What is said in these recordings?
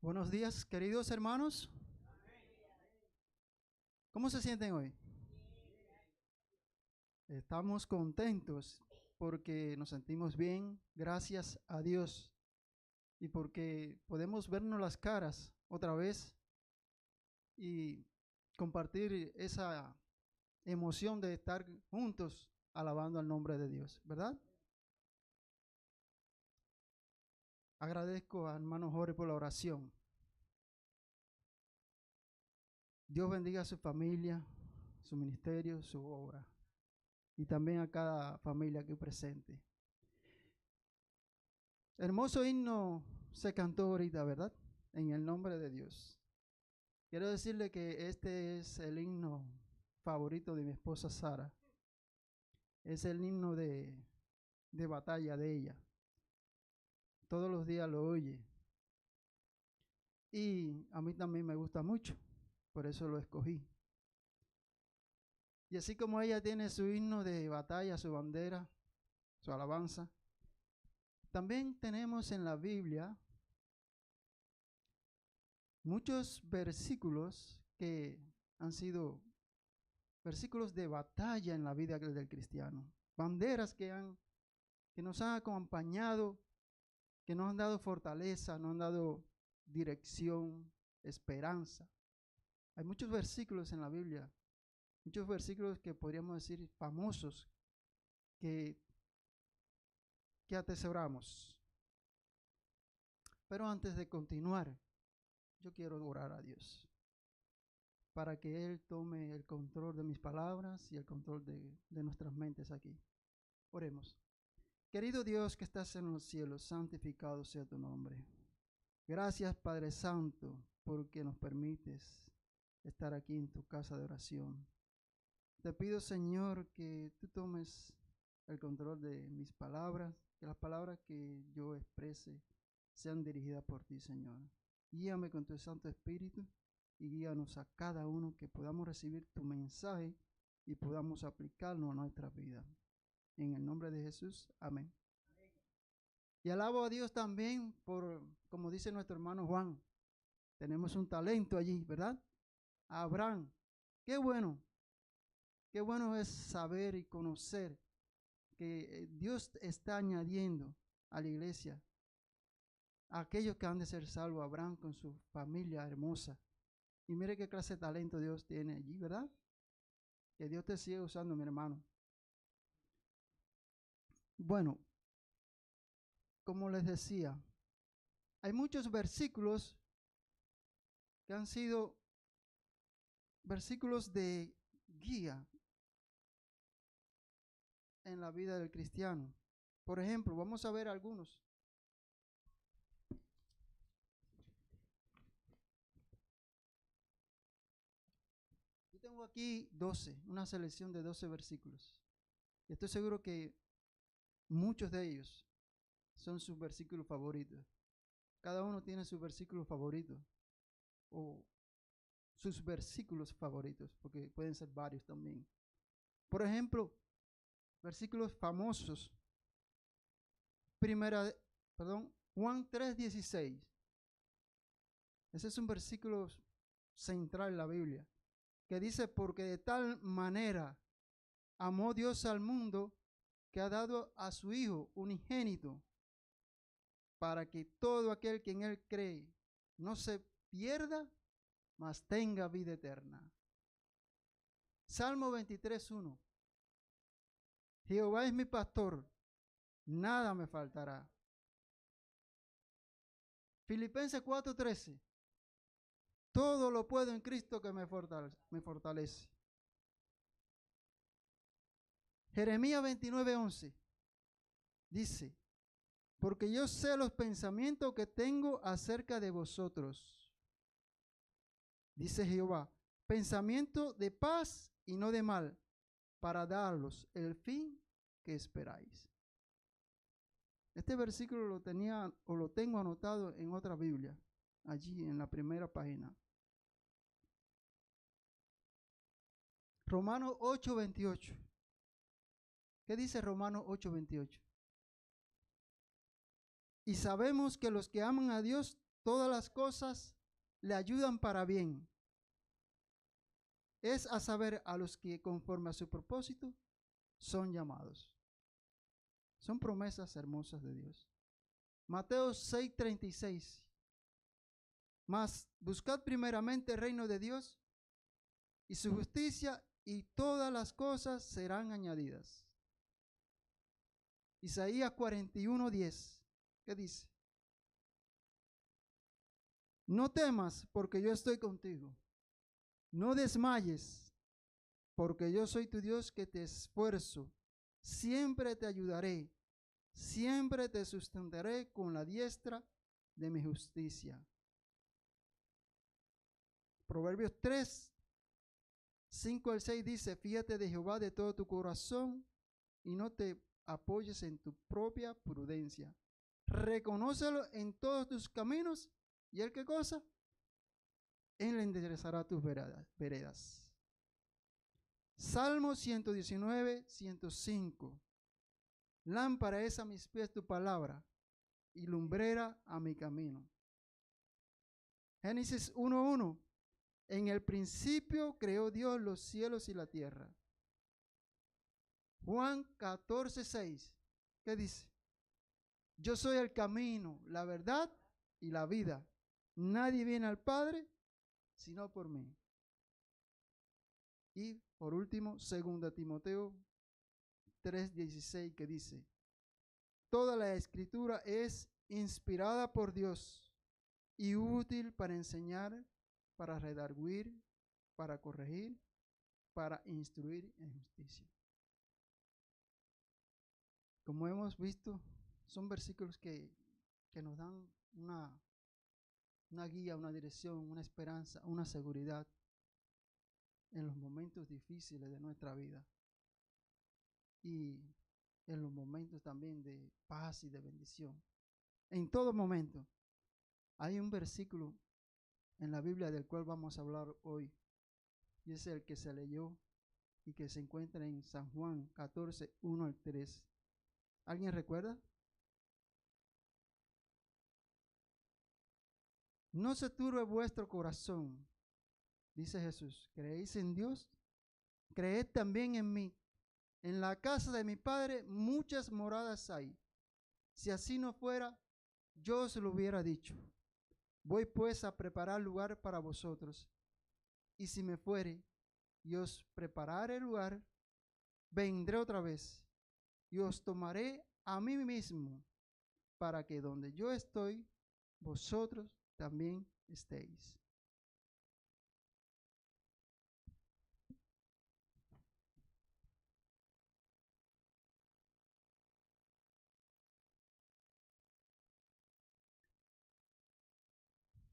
Buenos días, queridos hermanos. ¿Cómo se sienten hoy? Estamos contentos porque nos sentimos bien, gracias a Dios, y porque podemos vernos las caras otra vez y compartir esa emoción de estar juntos alabando al nombre de Dios, ¿verdad? Agradezco a hermano Jorge por la oración. Dios bendiga a su familia, su ministerio, su obra, y también a cada familia aquí presente. Hermoso himno se cantó ahorita, ¿verdad? En el nombre de Dios. Quiero decirle que este es el himno favorito de mi esposa Sara. Es el himno de batalla de ella. Todos los días lo oye. Y a mí también me gusta mucho. Por eso lo escogí. Y así como ella tiene su himno de batalla, su bandera, su alabanza, también tenemos en la Biblia muchos versículos que han sido versículos de batalla en la vida del cristiano. Banderas que nos han acompañado, que nos han dado fortaleza, nos han dado dirección, esperanza. Hay muchos versículos en la Biblia, muchos versículos que podríamos decir famosos, que atesoramos. Pero antes de continuar, yo quiero orar a Dios para que Él tome el control de mis palabras y el control de nuestras mentes aquí. Oremos. Querido Dios que estás en los cielos, santificado sea tu nombre. Gracias, Padre Santo, porque nos permites estar aquí en tu casa de oración. Te pido, Señor, que tú tomes el control de mis palabras, que las palabras que yo exprese sean dirigidas por ti, Señor. Guíame con tu Santo Espíritu y guíanos a cada uno que podamos recibir tu mensaje y podamos aplicarlo a nuestra vida. En el nombre de Jesús, amén. Y alabo a Dios también por, como dice nuestro hermano Juan, tenemos un talento allí, ¿verdad? Abraham. Qué bueno es saber y conocer que Dios está añadiendo a la iglesia a aquellos que han de ser salvos. Abraham con su familia hermosa. Y mire qué clase de talento Dios tiene allí, ¿verdad? Que Dios te siga usando, mi hermano. Bueno, como les decía, hay muchos versículos que han sido versículos de guía en la vida del cristiano. Por ejemplo, vamos a ver algunos. Yo tengo aquí 12, una selección de 12 versículos. Y estoy seguro que muchos de ellos son sus versículos favoritos. Cada uno tiene su versículo favorito o sus versículos favoritos, porque pueden ser varios también. Por ejemplo, versículos famosos. Juan 3:16. Ese es un versículo central en la Biblia, que dice, porque de tal manera amó Dios al mundo que ha dado a su Hijo unigénito, para que todo aquel que en Él cree no se pierda, mas tenga vida eterna. Salmo 23:1. Jehová es mi pastor, nada me faltará. Filipenses 4:13. Todo lo puedo en Cristo que me fortalece. Jeremías 29:11 dice, porque yo sé los pensamientos que tengo acerca de vosotros, dice Jehová, pensamiento de paz y no de mal, para daros el fin que esperáis. Este versículo lo tenía o lo tengo anotado en otra Biblia, allí en la primera página. Romanos 8:28. ¿Qué dice Romanos 8:28? Y sabemos que los que aman a Dios, todas las cosas le ayudan para bien. Es a saber, a los que conforme a su propósito son llamados. Son promesas hermosas de Dios. Mateo 6:36. Mas buscad primeramente el reino de Dios y su justicia, y todas las cosas serán añadidas. Isaías 41:10. ¿Qué dice? No temas, porque yo estoy contigo. No desmayes, porque yo soy tu Dios que te esfuerzo. Siempre te ayudaré. Siempre te sustentaré con la diestra de mi justicia. Proverbios 3:5-6 dice: fíjate de Jehová de todo tu corazón y no te apoyes en tu propia prudencia. Reconócelo en todos tus caminos y ¿él qué cosa? Él enderezará tus veredas. Salmo 119:105. Lámpara es a mis pies tu palabra y lumbrera a mi camino. Génesis 1:1. En el principio creó Dios los cielos y la tierra. Juan 14:6. ¿Qué dice? Yo soy el camino, la verdad y la vida. Nadie viene al Padre sino por mí. Y por último, 2 Timoteo 3:16, que dice: toda la escritura es inspirada por Dios y útil para enseñar, para redarguir, para corregir, para instruir en justicia. Como hemos visto, son versículos que nos dan una guía, una dirección, una esperanza, una seguridad en los momentos difíciles de nuestra vida y en los momentos también de paz y de bendición. En todo momento. Hay un versículo en la Biblia del cual vamos a hablar hoy, y es el que se leyó y que se encuentra en San Juan 14:1-3. ¿Alguien recuerda? No se turbe vuestro corazón, dice Jesús. ¿Creéis en Dios? Creed también en mí. En la casa de mi Padre muchas moradas hay. Si así no fuera, yo os lo hubiera dicho. Voy pues a preparar lugar para vosotros. Y si me fuere y os preparare el lugar, vendré otra vez y os tomaré a mí mismo, para que donde yo estoy, vosotros también estéis.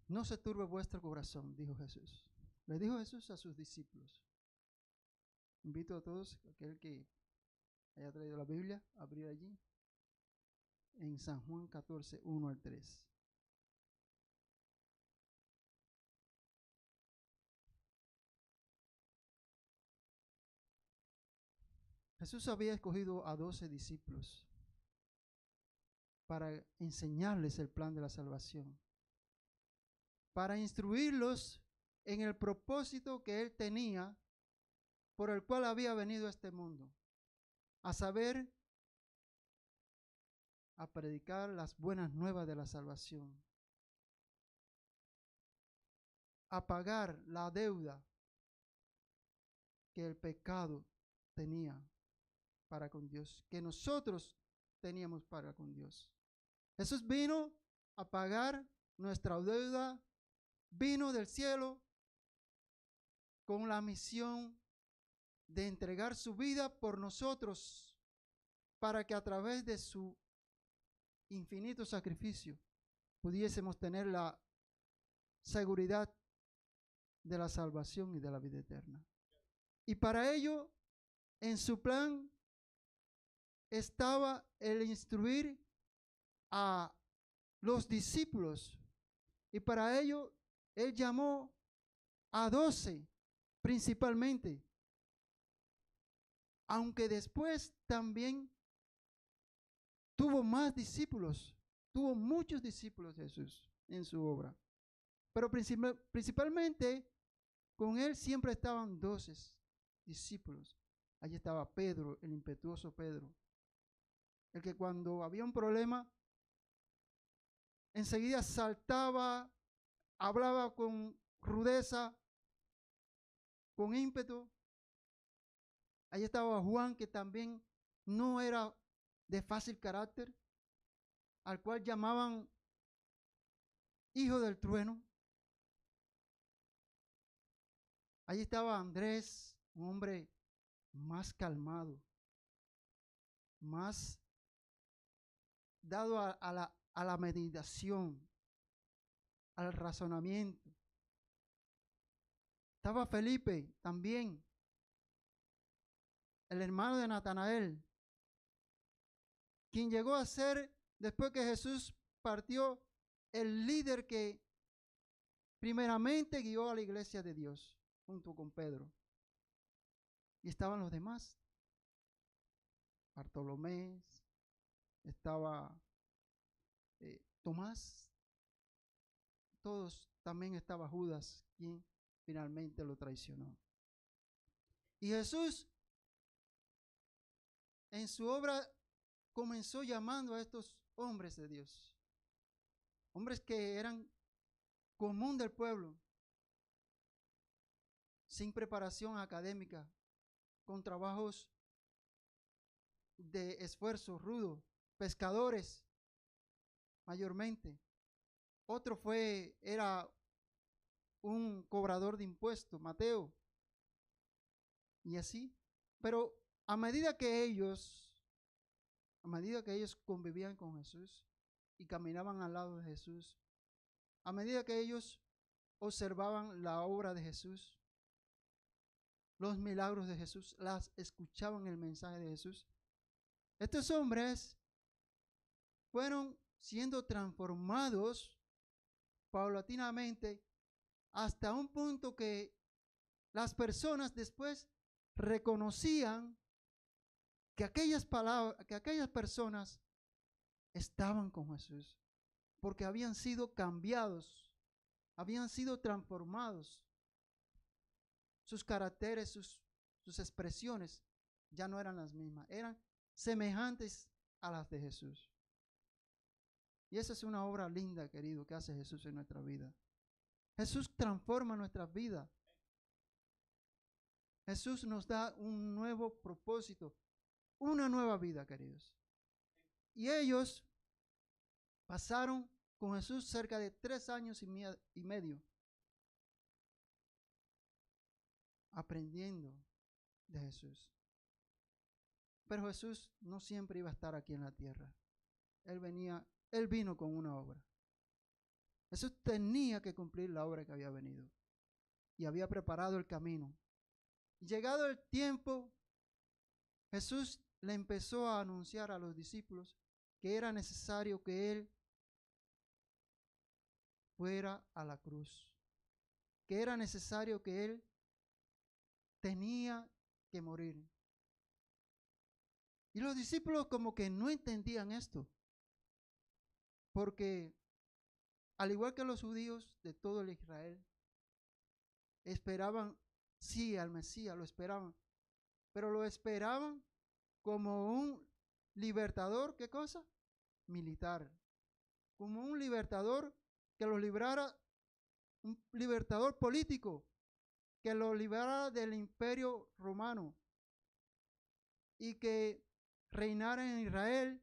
No se turbe vuestro corazón, dijo Jesús. Le dijo Jesús a sus discípulos. Invito a todos, aquel que haya traído la Biblia, a abrir allí en San Juan 14:1-3. Jesús había escogido a 12 discípulos para enseñarles el plan de la salvación, para instruirlos en el propósito que Él tenía, por el cual había venido a este mundo, a saber, a predicar las buenas nuevas de la salvación, a pagar la deuda que el pecado tenía para con Dios, que nosotros teníamos para con Dios. Jesús vino a pagar nuestra deuda, vino del cielo con la misión de entregar su vida por nosotros, para que a través de su infinito sacrificio pudiésemos tener la seguridad de la salvación y de la vida eterna. Y para ello, en su plan estaba el instruir a los discípulos, y para ello Él llamó a 12 principalmente, aunque después también tuvo más discípulos, tuvo muchos discípulos Jesús en su obra, pero principalmente con él siempre estaban 12 discípulos. Allí estaba Pedro, el impetuoso Pedro, el que cuando había un problema, enseguida saltaba, hablaba con rudeza, con ímpetu. Allí estaba Juan, que también no era de fácil carácter, al cual llamaban hijo del trueno. Allí estaba Andrés, un hombre más calmado, más dado a la meditación, al razonamiento. Estaba Felipe también, el hermano de Natanael, quien llegó a ser, después que Jesús partió, el líder que primeramente guió a la iglesia de Dios, junto con Pedro. Y estaban los demás. Bartolomé, estaba Tomás, todos, también estaba Judas, quien finalmente lo traicionó. Y Jesús en su obra comenzó llamando a estos hombres de Dios, hombres que eran común del pueblo, sin preparación académica, con trabajos de esfuerzo rudo, pescadores mayormente. Otro era un cobrador de impuestos, Mateo, y así. Pero a medida que ellos convivían con Jesús y caminaban al lado de Jesús, a medida que ellos observaban la obra de Jesús, los milagros de Jesús, escuchaban el mensaje de Jesús, estos hombres fueron siendo transformados paulatinamente hasta un punto que las personas después reconocían que aquellas personas estaban con Jesús, porque habían sido cambiados, habían sido transformados. Sus caracteres, sus expresiones ya no eran las mismas, eran semejantes a las de Jesús. Y esa es una obra linda, querido, que hace Jesús en nuestra vida. Jesús transforma nuestras vidas. Jesús nos da un nuevo propósito, una nueva vida, queridos. Y ellos pasaron con Jesús cerca de 3 años y medio, aprendiendo de Jesús. Pero Jesús no siempre iba a estar aquí en la tierra. Él vino con una obra. Jesús tenía que cumplir la obra que había venido y había preparado el camino. Y llegado el tiempo, Jesús le empezó a anunciar a los discípulos que era necesario que Él fuera a la cruz, que era necesario que Él tenía que morir. Y los discípulos como que no entendían esto, porque al igual que los judíos de todo el Israel, esperaban, sí, al Mesías, lo esperaban, pero lo esperaban como un libertador, ¿qué cosa? Militar, como un libertador que los librara, un libertador político, que los librara del imperio romano y que reinara en Israel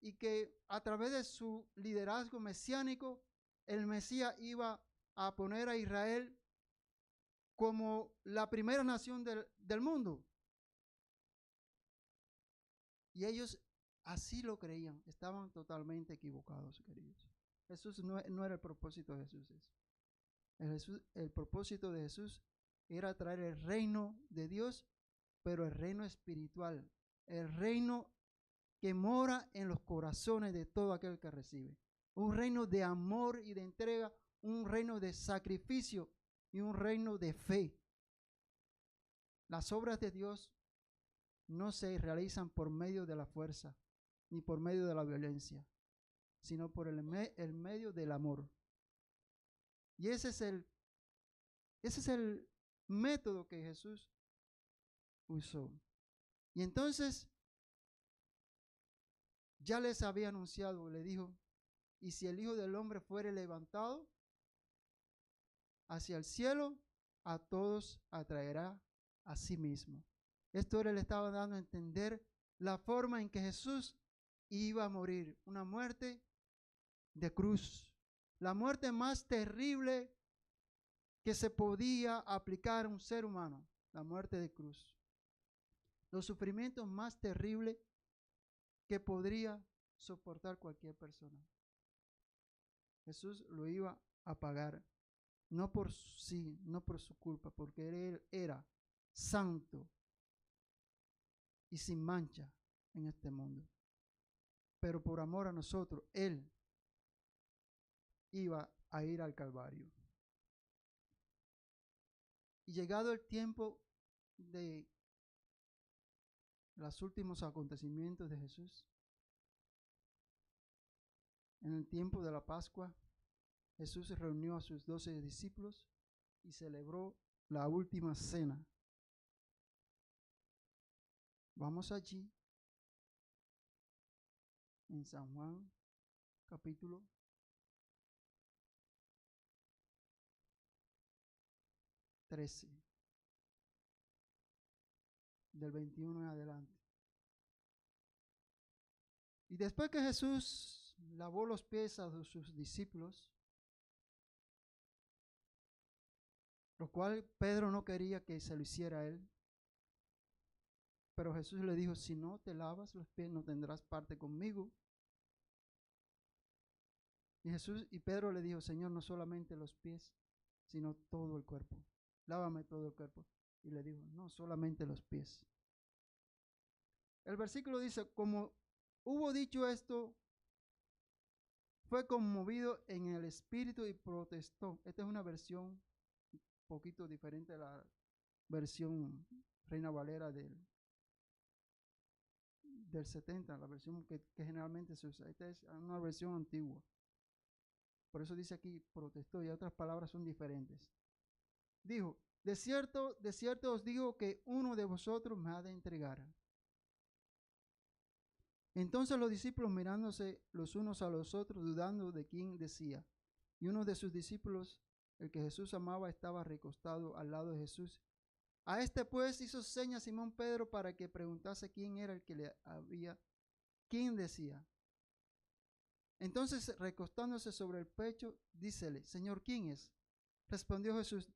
y que a través de su liderazgo mesiánico el Mesías iba a poner a Israel como la primera nación del mundo. Y ellos así lo creían, estaban totalmente equivocados, queridos. Jesús no era el propósito de Jesús. El propósito de Jesús era traer el reino de Dios, pero el reino espiritual, el reino que mora en los corazones de todo aquel que recibe. Un reino de amor y de entrega, un reino de sacrificio y un reino de fe. Las obras de Dios no se realizan por medio de la fuerza ni por medio de la violencia. sino por el medio del amor. Y ese es el método que Jesús usó. Y entonces ya les había anunciado, le dijo, y si el Hijo del Hombre fuere levantado hacia el cielo, a todos atraerá a sí mismo. Esto le estaba dando a entender la forma en que Jesús iba a morir, una muerte de cruz, la muerte más terrible que se podía aplicar a un ser humano, la muerte de cruz. Los sufrimientos más terribles que podría soportar cualquier persona. Jesús lo iba a pagar, no por sí, no por su culpa, porque Él era santo y sin mancha en este mundo. Pero por amor a nosotros, Él iba a ir al Calvario. Y llegado el tiempo de los últimos acontecimientos de Jesús, en el tiempo de la Pascua, Jesús reunió a sus 12 discípulos y celebró la última cena. Vamos allí, en San Juan, capítulo 13, del 21 en adelante. Y después que Jesús lavó los pies a sus discípulos, lo cual Pedro no quería que se lo hiciera a él, pero Jesús le dijo, si no te lavas los pies no tendrás parte conmigo. Y Pedro le dijo, Señor, no solamente los pies, sino todo el cuerpo. Lávame todo el cuerpo. Y le dijo, no solamente los pies. El versículo dice, como hubo dicho esto, fue conmovido en el espíritu y protestó. Esta es una versión un poquito diferente a la versión Reina Valera del 70, la versión que generalmente se usa. Esta es una versión antigua. Por eso dice aquí protestó y otras palabras son diferentes. Dijo, de cierto os digo que uno de vosotros me ha de entregar. Entonces los discípulos mirándose los unos a los otros, dudando de quién decía. Y uno de sus discípulos, el que Jesús amaba, estaba recostado al lado de Jesús. A este pues hizo señas Simón Pedro para que preguntase quién era el que le había, quién decía. Entonces recostándose sobre el pecho, dícele, Señor, ¿quién es? Respondió Jesús,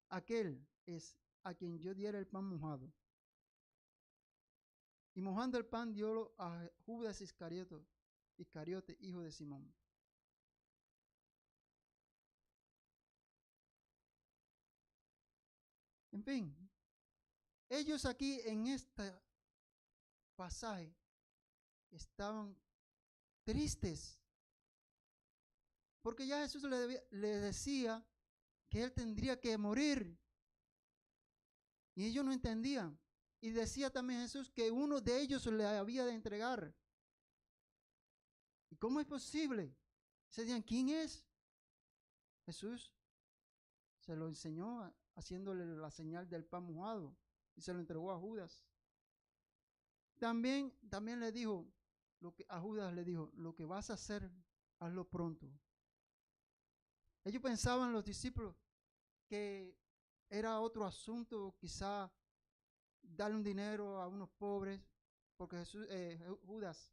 aquel es a quien yo diera el pan mojado. Y mojando el pan diólo a Judas Iscariote, hijo de Simón. En fin, ellos aquí en este pasaje estaban tristes, porque ya Jesús le decía que él tendría que morir, y ellos no entendían. Y decía también Jesús que uno de ellos le había de entregar. ¿Y cómo es posible? Se decían, ¿quién es? Jesús se lo enseñó haciéndole la señal del pan mojado y se lo entregó a Judas. También le dijo, a Judas le dijo, lo que vas a hacer, hazlo pronto. Ellos pensaban, los discípulos, que era otro asunto, quizá darle un dinero a unos pobres, porque Judas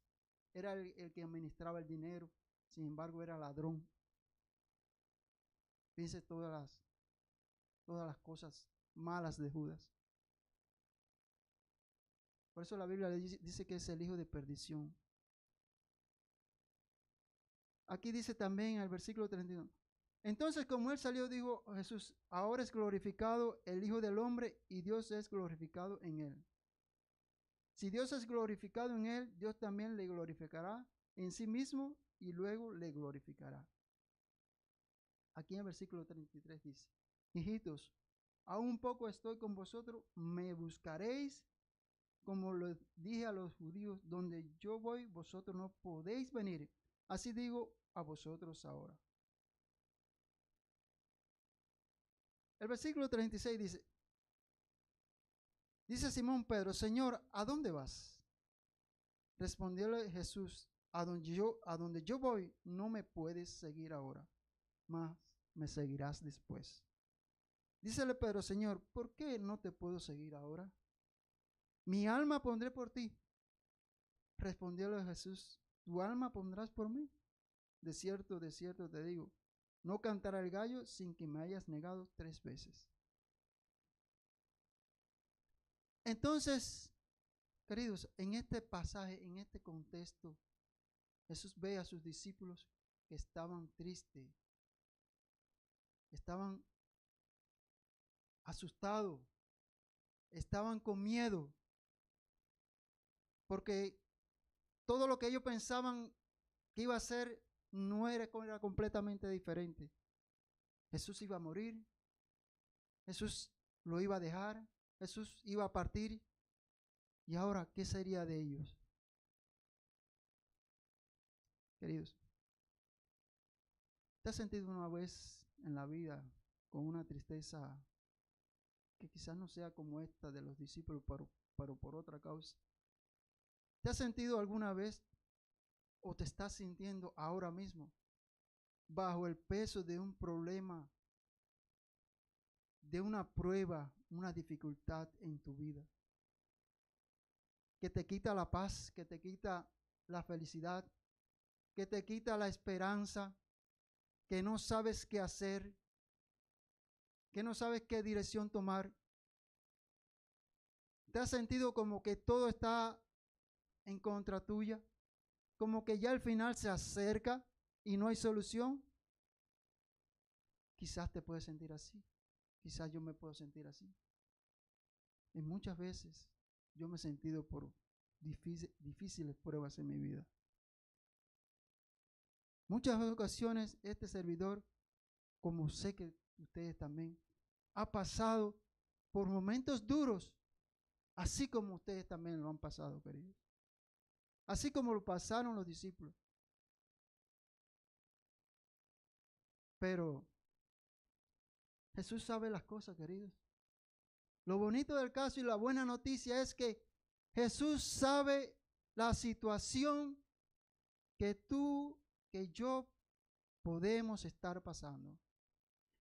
era el que administraba el dinero, sin embargo era ladrón. Piense todas las cosas malas de Judas. Por eso la Biblia dice que es el hijo de perdición. Aquí dice también en el versículo 31. Entonces, como él salió, dijo Jesús, ahora es glorificado el Hijo del Hombre y Dios es glorificado en él. Si Dios es glorificado en él, Dios también le glorificará en sí mismo y luego le glorificará. Aquí en el versículo 33 dice, hijitos, aún un poco estoy con vosotros, me buscaréis, como lo dije a los judíos, donde yo voy, vosotros no podéis venir. Así digo a vosotros ahora. El versículo 36 dice Simón Pedro, Señor, ¿a dónde vas? Respondióle Jesús, a donde yo voy, no me puedes seguir ahora, mas me seguirás después. Dícele Pedro, Señor, ¿por qué no te puedo seguir ahora? Mi alma pondré por ti. Respondióle Jesús, ¿tu alma pondrás por mí? De cierto te digo, no cantará el gallo sin que me hayas negado 3 veces. Entonces, queridos, en este pasaje, en este contexto, Jesús ve a sus discípulos que estaban tristes, estaban asustados, estaban con miedo, porque todo lo que ellos pensaban que iba a ser no era completamente diferente. Jesús iba a morir, Jesús lo iba a dejar, Jesús iba a partir. ¿Y ahora qué sería de ellos? Queridos, ¿te has sentido una vez en la vida con una tristeza que quizás no sea como esta de los discípulos, pero por otra causa? ¿Te has sentido alguna vez o te estás sintiendo ahora mismo bajo el peso de un problema, de una prueba, una dificultad en tu vida, que te quita la paz, que te quita la felicidad, que te quita la esperanza, que no sabes qué hacer, que no sabes qué dirección tomar? ¿Te has sentido como que todo está en contra tuya? Como que ya el final se acerca y no hay solución. Quizás te puedes sentir así. Quizás yo me puedo sentir así. Y muchas veces yo me he sentido por difíciles pruebas en mi vida. Muchas ocasiones este servidor, como sé que ustedes también, ha pasado por momentos duros, así como ustedes también lo han pasado, queridos. Así como lo pasaron los discípulos. Pero Jesús sabe las cosas, queridos. Lo bonito del caso y la buena noticia es que Jesús sabe la situación que tú, que yo podemos estar pasando.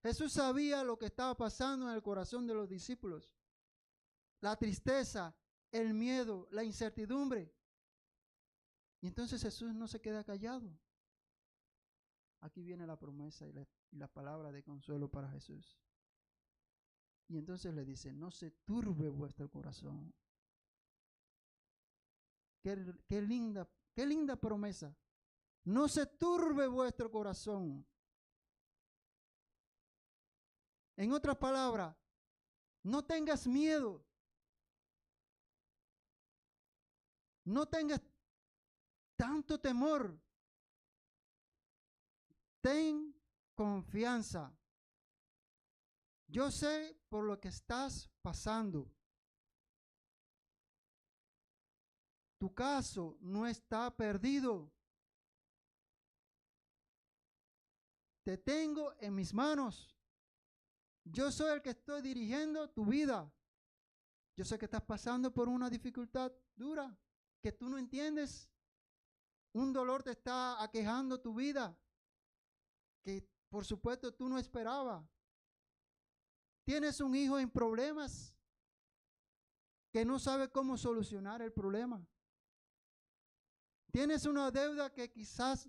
Jesús sabía lo que estaba pasando en el corazón de los discípulos. La tristeza, el miedo, la incertidumbre. Y entonces Jesús no se queda callado. Aquí viene la promesa y la palabra de consuelo para Jesús. Y entonces le dice, no se turbe vuestro corazón. Qué linda promesa. No se turbe vuestro corazón. En otras palabras, no tengas miedo. No tengas tanto temor. Ten confianza. Yo sé por lo que estás pasando. Tu caso no está perdido. Te tengo en mis manos. Yo soy el que estoy dirigiendo tu vida. Yo sé que estás pasando por una dificultad dura que tú no entiendes. Un dolor te está aquejando tu vida que por supuesto tú no esperabas. Tienes un hijo en problemas que no sabe cómo solucionar el problema. Tienes una deuda que quizás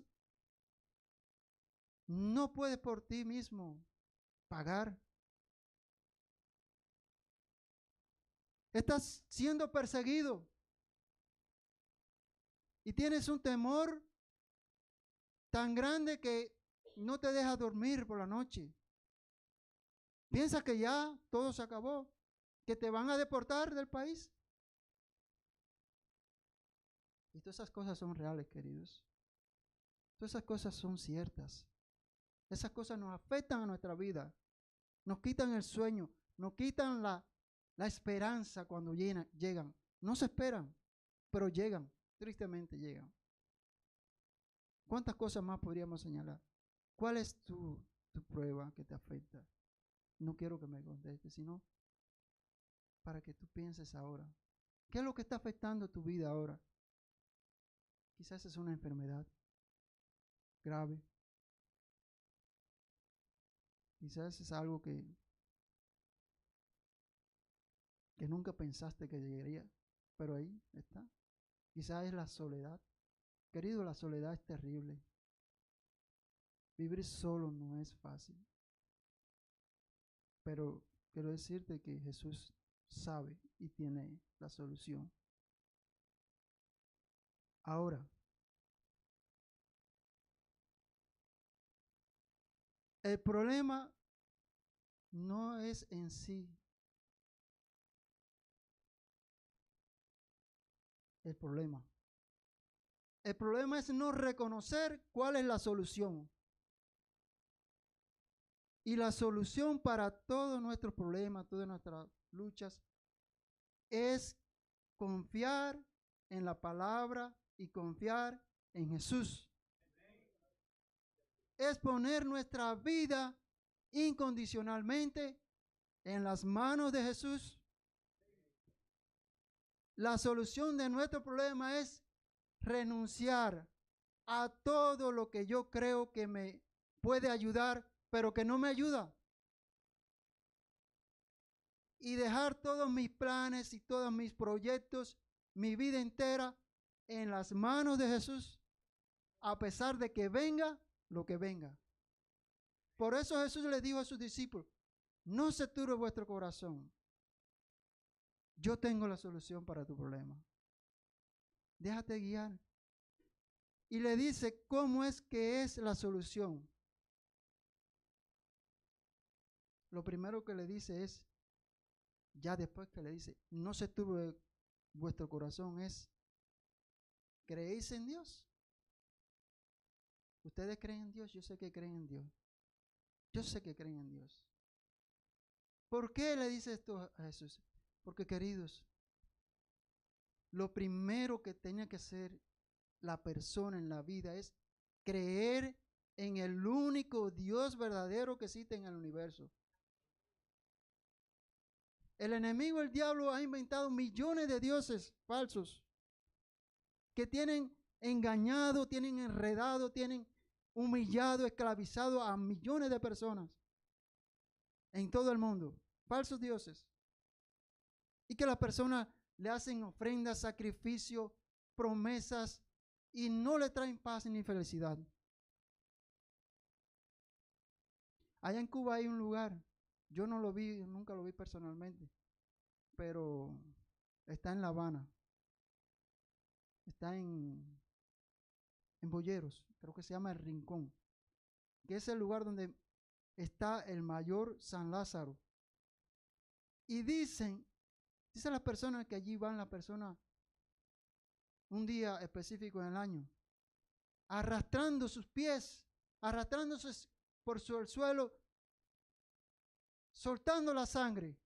no puedes por ti mismo pagar. Estás siendo perseguido y tienes un temor tan grande que no te deja dormir por la noche. Piensas que ya todo se acabó, que te van a deportar del país. Y todas esas cosas son reales, queridos. Todas esas cosas son ciertas. Esas cosas nos afectan a nuestra vida. Nos quitan el sueño, nos quitan la esperanza cuando llegan. No se esperan, pero llegan, tristemente llegan. ¿Cuántas cosas más podríamos señalar? ¿Cuál es tu prueba que te afecta? No quiero que me contestes, sino para que tú pienses ahora. ¿Qué es lo que está afectando tu vida ahora? Quizás es una enfermedad grave. Quizás es algo que nunca pensaste que llegaría, pero ahí está. Quizás es la soledad. Querido, la soledad es terrible. Vivir solo no es fácil. Pero quiero decirte que Jesús sabe y tiene la solución. Ahora, el problema no es en sí el problema. El problema es no reconocer cuál es la solución. Y la solución para todos nuestros problemas, todas nuestras luchas, es confiar en la palabra y confiar en Jesús. Es poner nuestra vida incondicionalmente en las manos de Jesús. La solución de nuestro problema es renunciar a todo lo que yo creo que me puede ayudar, pero que no me ayuda. Y dejar todos mis planes y todos mis proyectos, mi vida entera, en las manos de Jesús, a pesar de que venga lo que venga. Por eso Jesús le dijo a sus discípulos, no se turbe vuestro corazón. Yo tengo la solución para tu problema. Déjate guiar. Y le dice cómo es que es la solución. Lo primero que le dice es, ya después que le dice, no se turbe vuestro corazón, es, ¿creéis en Dios? ¿Ustedes creen en Dios? Yo sé que creen en Dios. Yo sé que creen en Dios. ¿Por qué le dice esto a Jesús? Porque, queridos, lo primero que tenía que hacer la persona en la vida es creer en el único Dios verdadero que existe en el universo. El enemigo, el diablo, ha inventado millones de dioses falsos que tienen engañado, tienen enredado, tienen humillado, esclavizado a millones de personas en todo el mundo. Falsos dioses. Y que las personas le hacen ofrendas, sacrificios, promesas y no le traen paz ni felicidad. Allá en Cuba hay un lugar, yo no lo vi, nunca lo vi personalmente, pero está en La Habana, está en Boyeros, creo que se llama El Rincón, que es el lugar donde está el mayor San Lázaro. Y dicen las personas que allí van, las personas un día específico en el año, arrastrando sus pies, arrastrándose por el suelo, soltando la sangre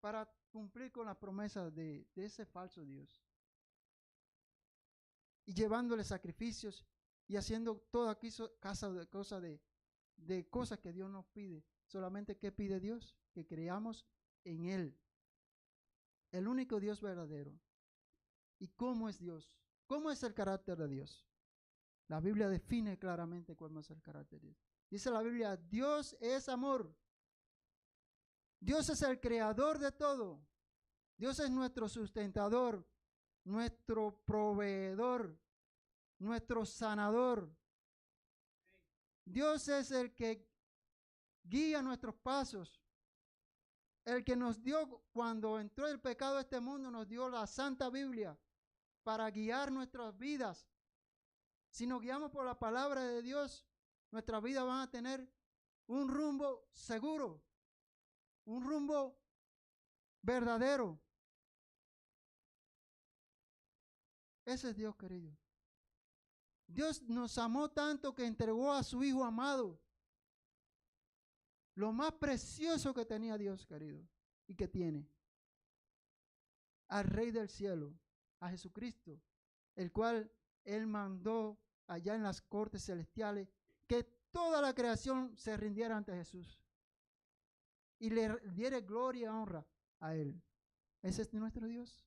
para cumplir con las promesas de ese falso Dios. Y llevándole sacrificios y haciendo toda cosa de cosas que Dios nos pide. Solamente ¿qué pide Dios? Que creamos en Él, el único Dios verdadero. ¿Y cómo es Dios? ¿Cómo es el carácter de Dios? La Biblia define claramente cómo es el carácter de Dios. Dice la Biblia, Dios es amor. Dios es el creador de todo. Dios es nuestro sustentador, nuestro proveedor, nuestro sanador. Dios es el que guía nuestros pasos. El que nos dio, cuando entró el pecado a este mundo, nos dio la Santa Biblia para guiar nuestras vidas. Si nos guiamos por la palabra de Dios, nuestras vidas van a tener un rumbo seguro, un rumbo verdadero. Ese es Dios, querido. Dios nos amó tanto que entregó a su Hijo amado. Lo más precioso que tenía Dios, querido, y que tiene. al Rey del cielo, a Jesucristo, el cual Él mandó allá en las cortes celestiales que toda la creación se rindiera ante Jesús y le diera gloria y honra a Él. Ese es nuestro Dios.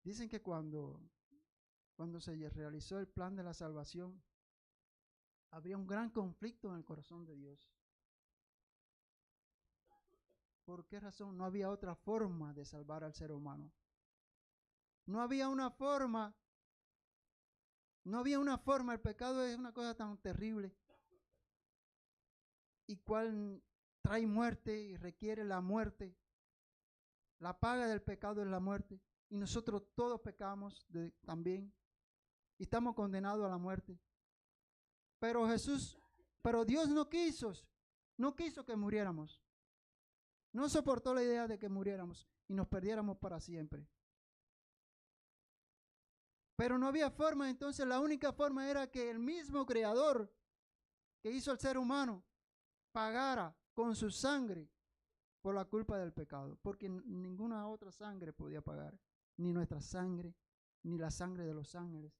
Dicen que cuando se realizó el plan de la salvación, había un gran conflicto en el corazón de Dios. ¿Por qué razón? No había otra forma de salvar al ser humano. No había una forma. El pecado es una cosa tan terrible y cual trae muerte y requiere la muerte. La paga del pecado es la muerte. Y nosotros todos pecamos también. Y estamos condenados a la muerte. Pero Dios no quiso que muriéramos. No soportó la idea de que muriéramos y nos perdiéramos para siempre. Pero no había forma, entonces la única forma era que el mismo Creador que hizo al ser humano pagara con su sangre por la culpa del pecado, porque ninguna otra sangre podía pagar, ni nuestra sangre, ni la sangre de los ángeles,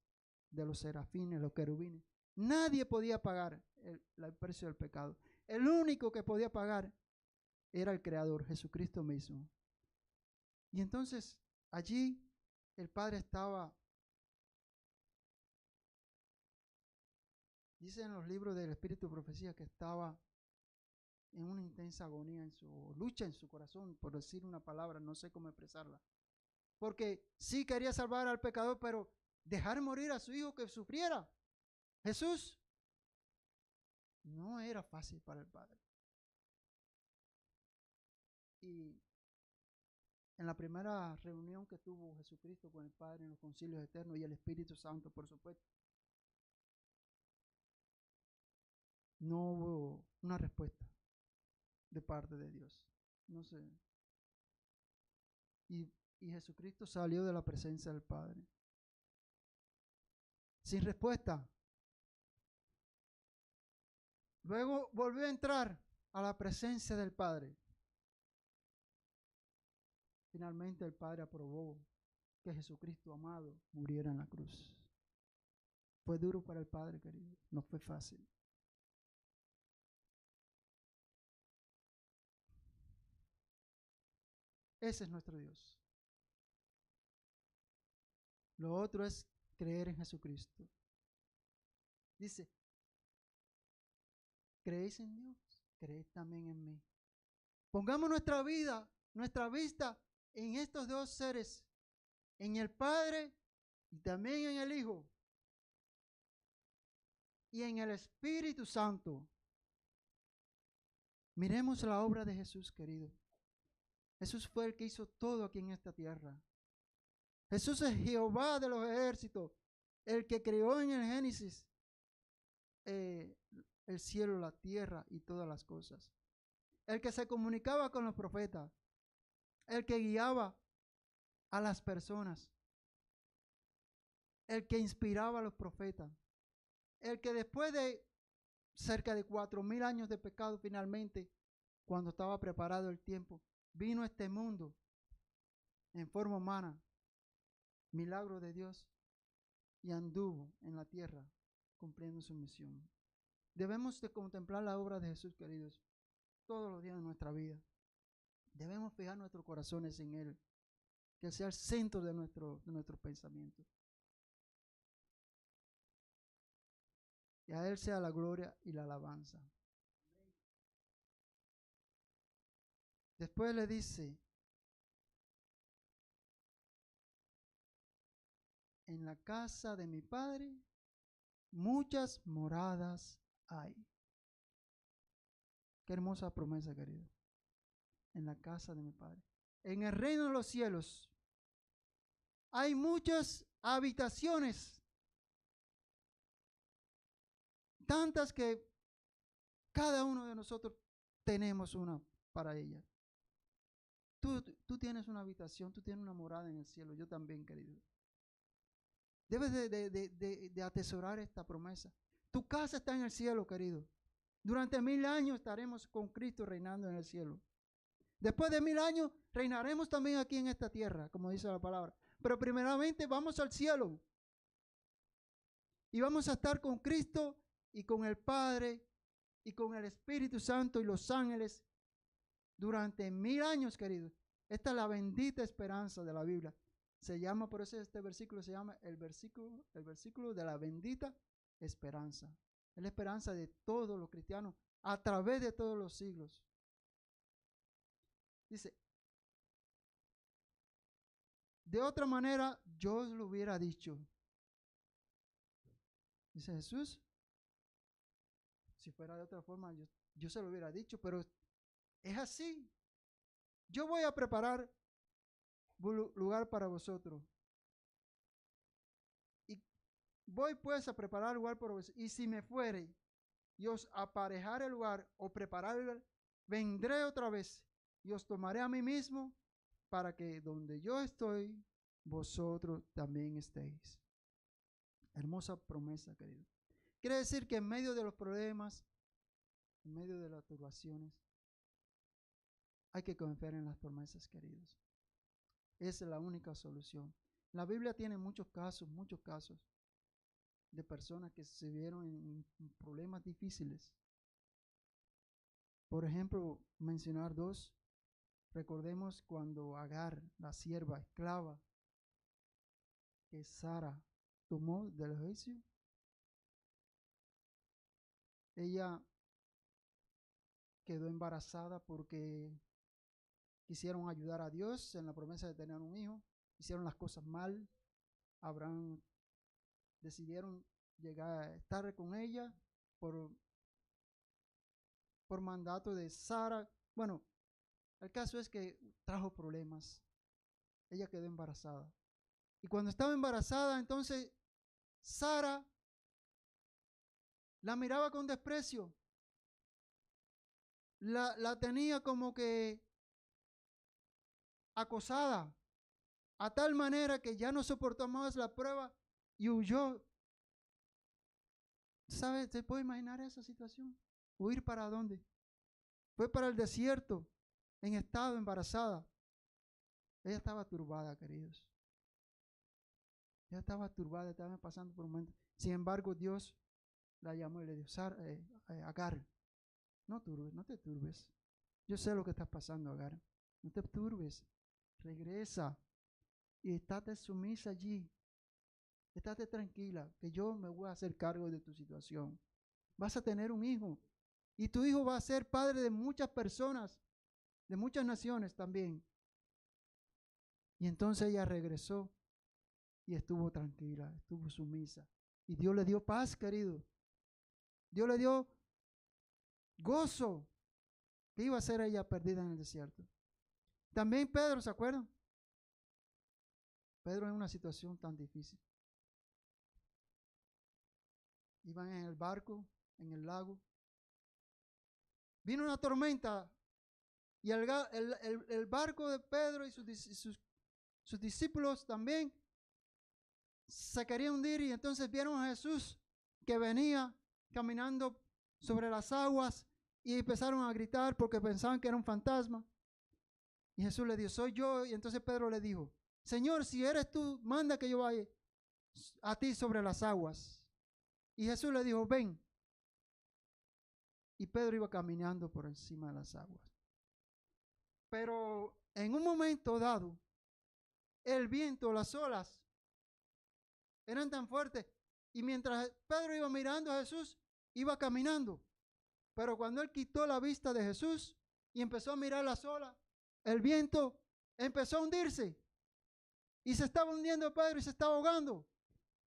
de los serafines, los querubines. Nadie podía pagar el precio del pecado. El único que podía pagar era el Creador, Jesucristo mismo. Y entonces allí el Padre estaba, dice en los libros del Espíritu de Profecía, que estaba en una intensa agonía, en su lucha en su corazón, por decir una palabra, no sé cómo expresarla. Porque sí quería salvar al pecador, pero dejar morir a su hijo que sufriera, Jesús, no era fácil para el Padre. Y en la primera reunión que tuvo Jesucristo con el Padre en los concilios eternos y el Espíritu Santo, por supuesto, no hubo una respuesta de parte de Dios. No sé. Y Jesucristo salió de la presencia del Padre sin respuesta. Luego volvió a entrar a la presencia del Padre. Finalmente el Padre aprobó que Jesucristo amado muriera en la cruz. Fue duro para el Padre, querido. No fue fácil. Ese es nuestro Dios. Lo otro es creer en Jesucristo. Dice, ¿creéis en Dios? Creed también en mí. Pongamos nuestra vista en estos dos seres, en el Padre y también en el Hijo y en el Espíritu Santo. Miremos la obra de Jesús, querido. Jesús fue el que hizo todo aquí en esta tierra. Jesús es Jehová de los ejércitos, el que creó en el Génesis el cielo, la tierra y todas las cosas. El que se comunicaba con los profetas, el que guiaba a las personas, el que inspiraba a los profetas, el que después de cerca de 4,000 años de pecado, finalmente, cuando estaba preparado el tiempo, vino a este mundo en forma humana, milagro de Dios, y anduvo en la tierra cumpliendo su misión. Debemos de contemplar la obra de Jesús, queridos, todos los días de nuestra vida. Debemos fijar nuestros corazones en Él, que sea el centro de nuestro pensamiento. Y a Él sea la gloria y la alabanza. Después le dice, en la casa de mi Padre muchas moradas hay. Qué hermosa promesa, querido. En la casa de mi Padre. En el reino de los cielos hay muchas habitaciones, tantas que cada uno de nosotros tenemos una para ella. Tú tienes una habitación, tú tienes una morada en el cielo, yo también, querido. Debes de atesorar esta promesa. Tu casa está en el cielo, querido. Durante 1000 años estaremos con Cristo reinando en el cielo. Después de 1000 años reinaremos también aquí en esta tierra, como dice la palabra. Pero primeramente vamos al cielo. Y vamos a estar con Cristo y con el Padre y con el Espíritu Santo y los ángeles durante 1000 años, queridos. Esta es la bendita esperanza de la Biblia. Se llama, por eso este versículo se llama el versículo de la bendita esperanza. Es la esperanza de todos los cristianos a través de todos los siglos. Dice, de otra manera yo os lo hubiera dicho. Dice Jesús, si fuera de otra forma yo se lo hubiera dicho, pero es así. Yo voy a preparar lugar para vosotros. Y voy pues a preparar lugar para vosotros. Y si me fuere y os aparejare el lugar o preparar el lugar, vendré otra vez y os tomaré a mí mismo para que donde yo estoy, vosotros también estéis. Hermosa promesa, querido. Quiere decir que en medio de los problemas, en medio de las turbaciones, hay que confiar en las promesas, queridos. Esa es la única solución. La Biblia tiene muchos casos de personas que se vieron en problemas difíciles. Por ejemplo, mencionar dos. Recordemos cuando Agar, la sierva esclava que Sara tomó del egipcio, ella quedó embarazada porque quisieron ayudar a Dios en la promesa de tener un hijo, hicieron las cosas mal. Abraham decidieron llegar a estar con ella por mandato de Sara. Bueno, el caso es que trajo problemas. Ella quedó embarazada. Y cuando estaba embarazada, entonces Sara la miraba con desprecio. La tenía como que acosada, a tal manera que ya no soportó más la prueba y huyó. ¿Sabe? ¿Se puede imaginar esa situación? ¿Huir para dónde? Fue para el desierto, en estado embarazada. Ella estaba turbada, queridos. Ella estaba turbada, estaba pasando por un momento. Sin embargo, Dios la llamó y le dijo, Agar, no te turbes. Yo sé lo que está pasando, Agar. No te turbes. Regresa y estate sumisa allí. Estate tranquila, que yo me voy a hacer cargo de tu situación. Vas a tener un hijo. Y tu hijo va a ser padre de muchas personas, de muchas naciones también. Y entonces ella regresó y estuvo tranquila, estuvo sumisa. Y Dios le dio paz, querido. Dios le dio gozo. Que iba a ser ella perdida en el desierto. También Pedro, ¿se acuerdan? Pedro en una situación tan difícil. Iban en el barco, en el lago. Vino una tormenta y el barco de Pedro y sus discípulos también se querían hundir, y entonces vieron a Jesús que venía caminando sobre las aguas y empezaron a gritar porque pensaban que era un fantasma. Y Jesús le dijo, soy yo. Y entonces Pedro le dijo, Señor, si eres tú, manda que yo vaya a ti sobre las aguas. Y Jesús le dijo, ven. Y Pedro iba caminando por encima de las aguas. Pero en un momento dado, el viento, las olas, eran tan fuertes. Y mientras Pedro iba mirando a Jesús, iba caminando. Pero cuando él quitó la vista de Jesús y empezó a mirar las olas, el viento empezó a hundirse. Y se estaba hundiendo Pedro y se estaba ahogando.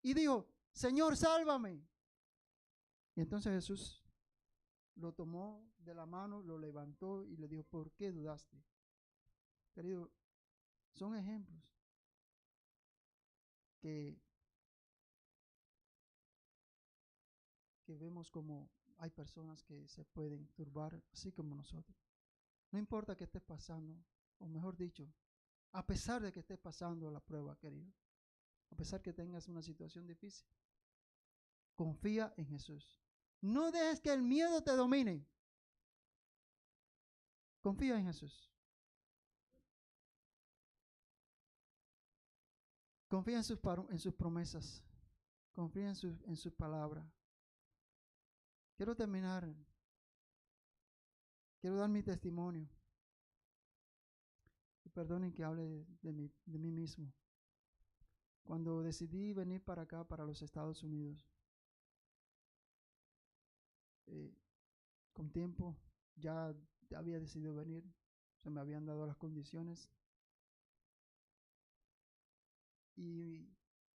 Y dijo, Señor, sálvame. Y entonces Jesús lo tomó de la mano, lo levantó y le dijo, ¿por qué dudaste? Querido, son ejemplos que vemos como hay personas que se pueden turbar, así como nosotros. No importa que estés pasando, o mejor dicho, a pesar de que estés pasando la prueba, querido, a pesar que tengas una situación difícil, confía en Jesús. No dejes que el miedo te domine. Confía en Jesús. Confía en sus promesas. Confía en su palabra. Quiero terminar. Quiero dar mi testimonio. Y perdonen que hable de mí mismo. Cuando decidí venir para acá, para los Estados Unidos, con tiempo ya había decidido venir. Se me habían dado las condiciones. Y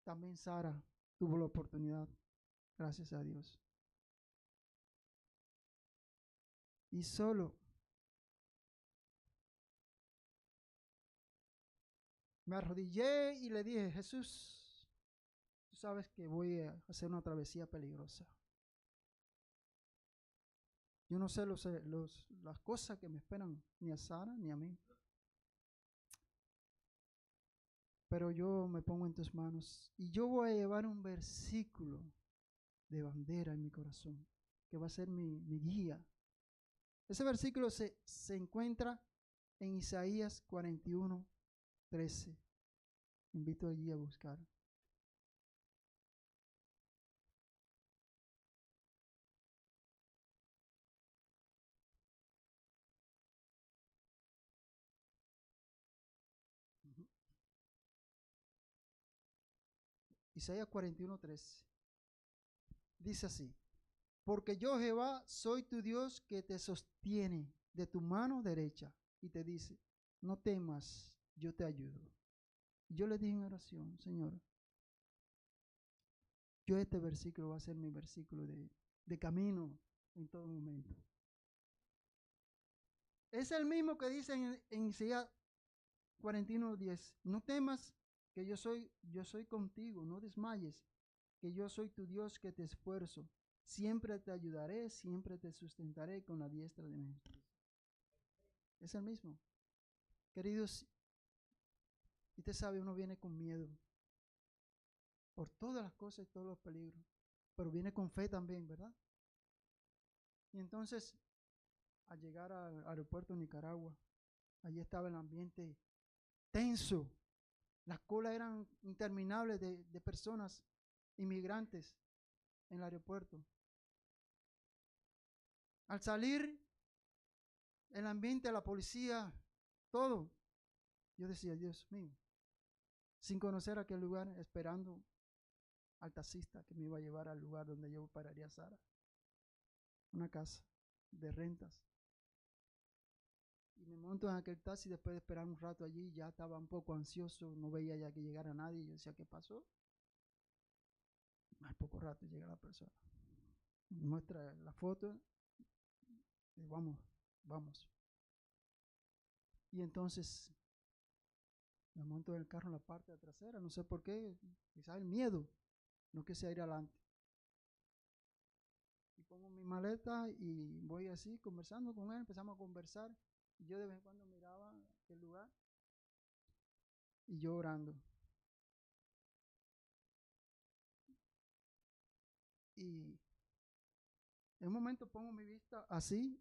también Sara tuvo la oportunidad, gracias a Dios. Y solo me arrodillé y le dije: Jesús, tú sabes que voy a hacer una travesía peligrosa. Yo no sé las cosas que me esperan, ni a Sara ni a mí. Pero yo me pongo en tus manos y yo voy a llevar un versículo de bandera en mi corazón, que va a ser mi guía. Ese versículo se encuentra en Isaías 41:13. Invito allí a buscar. Isaías 41:13. Dice así: porque yo, Jehová, soy tu Dios que te sostiene de tu mano derecha y te dice: no temas, yo te ayudo. Y yo le dije en oración: Señor, yo este versículo va a ser mi versículo de camino en todo momento. Es el mismo que dice en Isaías 41:10. No temas, que yo soy contigo, no desmayes, que yo soy tu Dios que te esfuerzo. Siempre te ayudaré, siempre te sustentaré con la diestra de mi justicia. Es el mismo. Queridos, usted sabe, uno viene con miedo por todas las cosas y todos los peligros, pero viene con fe también, ¿verdad? Y entonces, al llegar al aeropuerto de Nicaragua, allí estaba el ambiente tenso. Las colas eran interminables de personas, inmigrantes, en el aeropuerto. Al salir, el ambiente, la policía, todo. Yo decía: Dios mío, sin conocer aquel lugar, esperando al taxista que me iba a llevar al lugar donde yo pararía a Sara. Una casa de rentas. Y me monto en aquel taxi después de esperar un rato allí. Ya estaba un poco ansioso, no veía ya que llegara nadie. Yo decía: ¿qué pasó? Al poco rato llega la persona, muestra la foto y vamos. Y entonces me monto en el carro en la parte trasera, no sé por qué, quizás el miedo, no quise ir adelante. Y pongo mi maleta y voy así conversando con él, empezamos a conversar. Y yo de vez en cuando miraba el lugar y yo orando. Y en un momento pongo mi vista así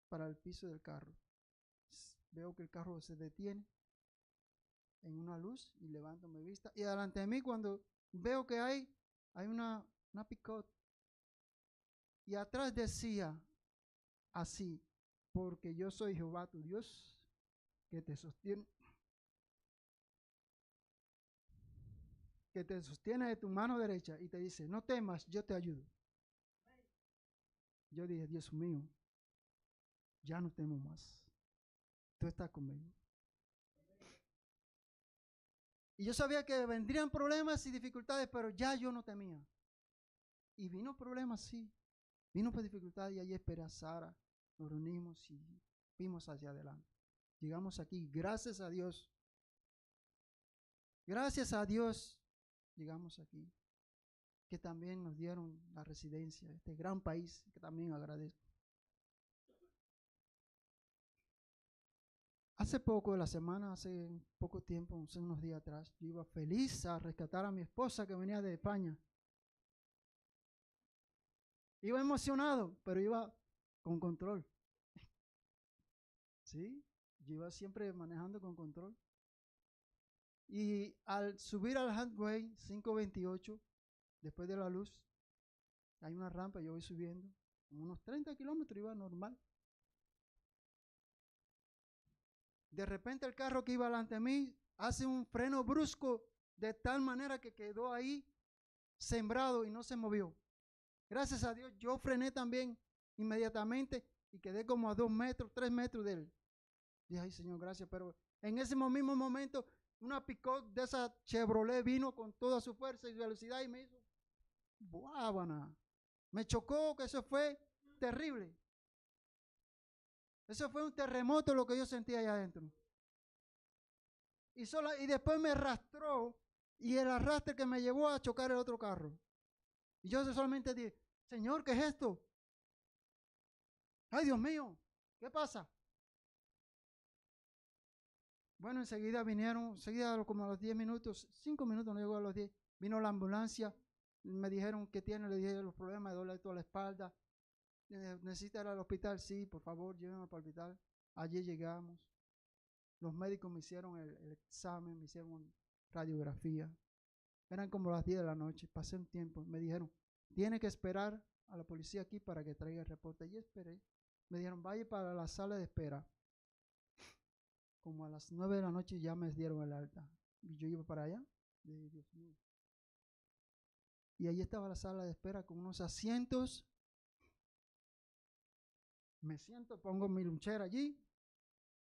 para el piso del carro. Veo que el carro se detiene en una luz y levanto mi vista. Y delante de mí, cuando veo que hay una pick-up. Y atrás decía así: porque yo soy Jehová tu Dios que te sostiene de tu mano derecha y te dice: no temas, yo te ayudo. Yo dije: Dios mío, ya no temo más, tú estás conmigo. Y yo sabía que vendrían problemas y dificultades, pero ya yo no temía. Y vino problemas, sí, vino por dificultades, y ahí esperé a Sara, nos reunimos y fuimos hacia adelante. Llegamos aquí, gracias a Dios, llegamos aquí, que también nos dieron la residencia, este gran país, que también agradezco. Hace poco, hace poco tiempo, hace unos días atrás, yo iba feliz a rescatar a mi esposa que venía de España. Iba emocionado, pero iba con control. ¿Sí? Yo iba siempre manejando con control. Y al subir al Highway 528, después de la luz, hay una rampa, yo voy subiendo, unos 30 kilómetros iba normal. De repente el carro que iba delante de mí hace un freno brusco de tal manera que quedó ahí sembrado y no se movió. Gracias a Dios yo frené también inmediatamente y quedé como a 2 metros, 3 metros de él. Dije, ay Señor, gracias, pero en ese mismo momento una pick-up de esa Chevrolet vino con toda su fuerza y velocidad y me hizo guábana. Me chocó, que eso fue terrible. Eso fue un terremoto lo que yo sentía allá adentro. Y después me arrastró y el arrastre que me llevó a chocar el otro carro. Y yo solamente dije, Señor, ¿qué es esto? Ay, Dios mío, ¿qué pasa? Bueno, enseguida vinieron, como a los 10 minutos, 5 minutos, no llegó a los 10, vino la ambulancia, me dijeron que tiene, le dije los problemas, me duele toda la espalda, necesita ir al hospital, sí, por favor, llévenme para el hospital. Allí llegamos, los médicos me hicieron el examen, me hicieron radiografía, eran como las 10 de la noche, pasé un tiempo, me dijeron, tiene que esperar a la policía aquí para que traiga el reporte, y esperé, me dijeron, vaya para la sala de espera. Como a las 9 de la noche ya me dieron el alta. Y yo iba para allá. Dios mío. Y allí estaba la sala de espera con unos asientos. Me siento, pongo mi lonchera allí.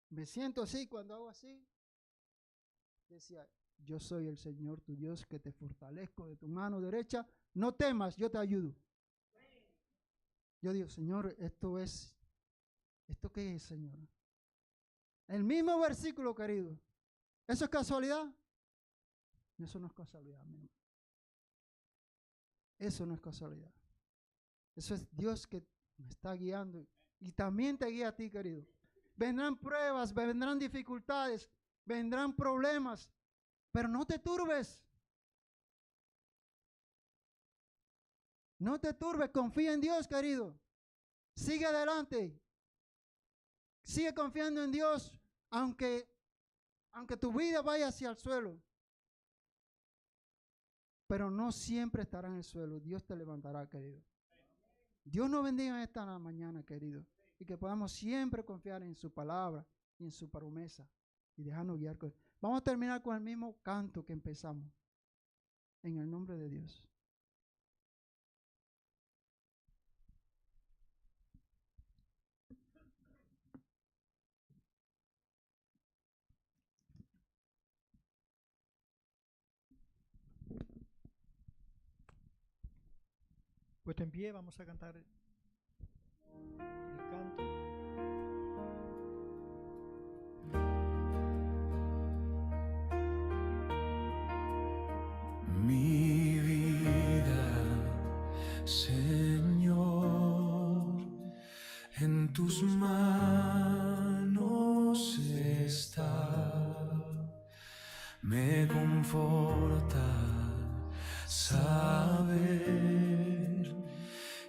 Me siento así, cuando hago así. Decía, yo soy el Señor tu Dios que te fortalezco de tu mano derecha. No temas, yo te ayudo. Yo digo, Señor, ¿esto qué es, Señor? El mismo versículo, querido. ¿Eso es casualidad? Eso no es casualidad, mi hermano. Eso no es casualidad. Eso es Dios que me está guiando y también te guía a ti, querido. Vendrán pruebas, vendrán dificultades, vendrán problemas, pero no te turbes. No te turbes, confía en Dios, querido. Sigue adelante. Sigue confiando en Dios, aunque tu vida vaya hacia el suelo. Pero no siempre estará en el suelo. Dios te levantará, querido. Dios nos bendiga en esta mañana, querido. Y que podamos siempre confiar en su palabra y en su promesa. Y dejarnos guiar con él. Vamos a terminar con el mismo canto que empezamos. En el nombre de Dios. Puesto en pie, vamos a cantar el canto. Mi vida, Señor, en tus manos está. Me conforta saber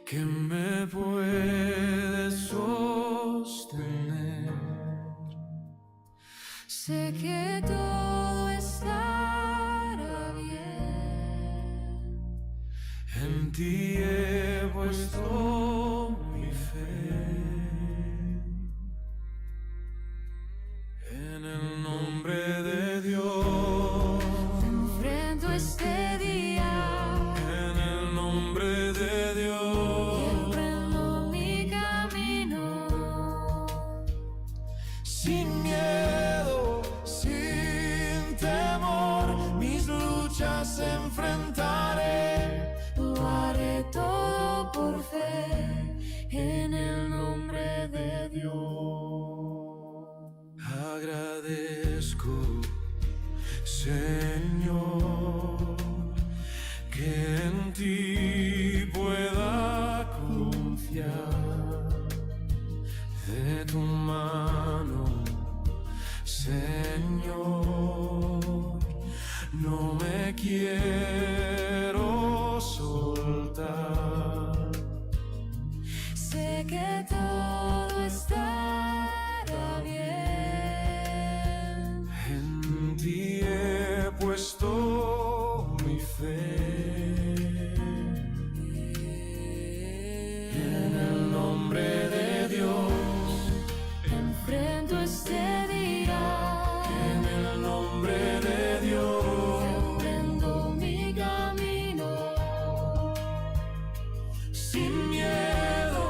que me puedes sostener. Sé que todo estará bien. En ti he puesto mi fe. En el nombre de Dios enfrento este día. En el nombre de Dios y emprendo mi camino. Sin miedo, sin temor, mis luchas enfrentaré. Lo haré todo por fe. En el nombre de Dios. Agradezco, Señor, que en ti pueda confiar. De tu mano, Señor, no me quiero soltar. que todo estará bien. En ti he puesto mi fe. En el nombre de Dios Enfrento este día. en el nombre de Dios Emprendo mi camino. sin miedo,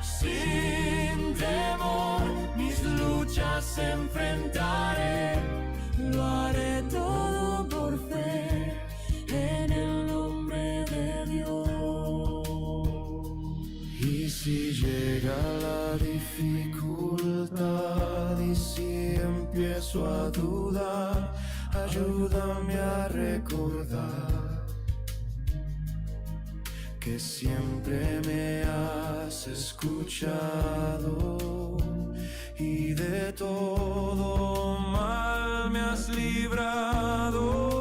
sin temor, mis luchas enfrentaré. Lo haré todo por fe. En el nombre de Dios. Y si llega la dificultad y si empiezo a dudar, ayúdame a recordar que siempre me has escuchado y de todo mal me has librado.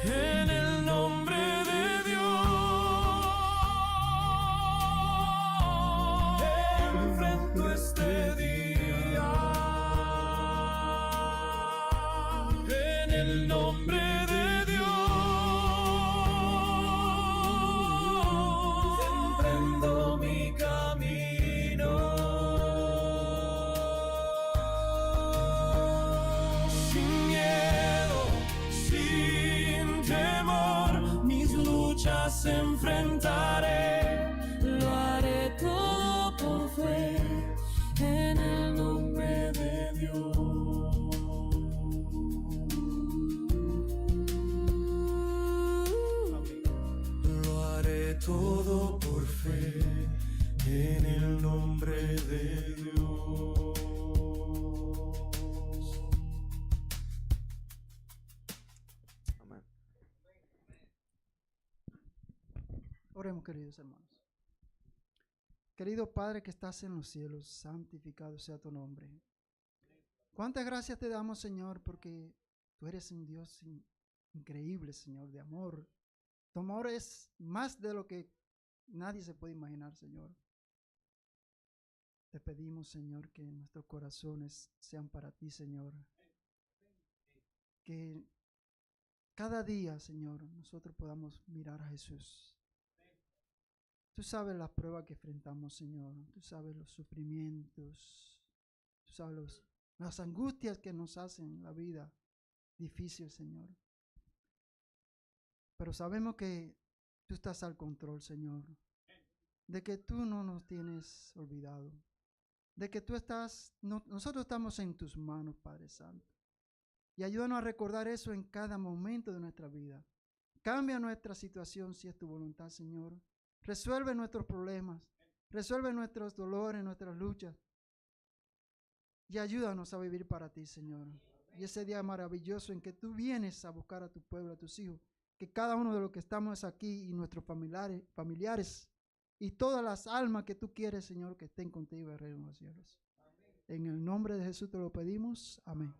En el nombre de Dios enfrento este día. En el nombre de Dios emprendo mi camino. Sin miedo, sin temor, mis luchas enfrentaré. Lo haré todo por fe. En el nombre de Dios. Lo haré todo por fe en el nombre de Dios. Amén. Oremos, queridos hermanos. Querido Padre que estás en los cielos, santificado sea tu nombre. Cuántas gracias te damos, Señor, porque tú eres un Dios increíble, Señor, de amor. Tu amor es más de lo que nadie se puede imaginar, Señor. Te pedimos, Señor, que nuestros corazones sean para ti, Señor. Que cada día, Señor, nosotros podamos mirar a Jesús. Tú sabes las pruebas que enfrentamos, Señor. Tú sabes los sufrimientos. Tú sabes las angustias que nos hacen la vida difícil, Señor. Pero sabemos que tú estás al control, Señor. De que tú no nos tienes olvidado. De que tú estás, nosotros estamos en tus manos, Padre Santo. Y ayúdanos a recordar eso en cada momento de nuestra vida. Cambia nuestra situación si es tu voluntad, Señor. Resuelve nuestros problemas. Resuelve nuestros dolores, nuestras luchas. Y ayúdanos a vivir para ti, Señor. Y ese día maravilloso en que tú vienes a buscar a tu pueblo, a tus hijos. Que cada uno de los que estamos aquí y nuestros familiares y todas las almas que tú quieres, Señor, que estén contigo en el reino de los cielos. En el nombre de Jesús te lo pedimos. Amén.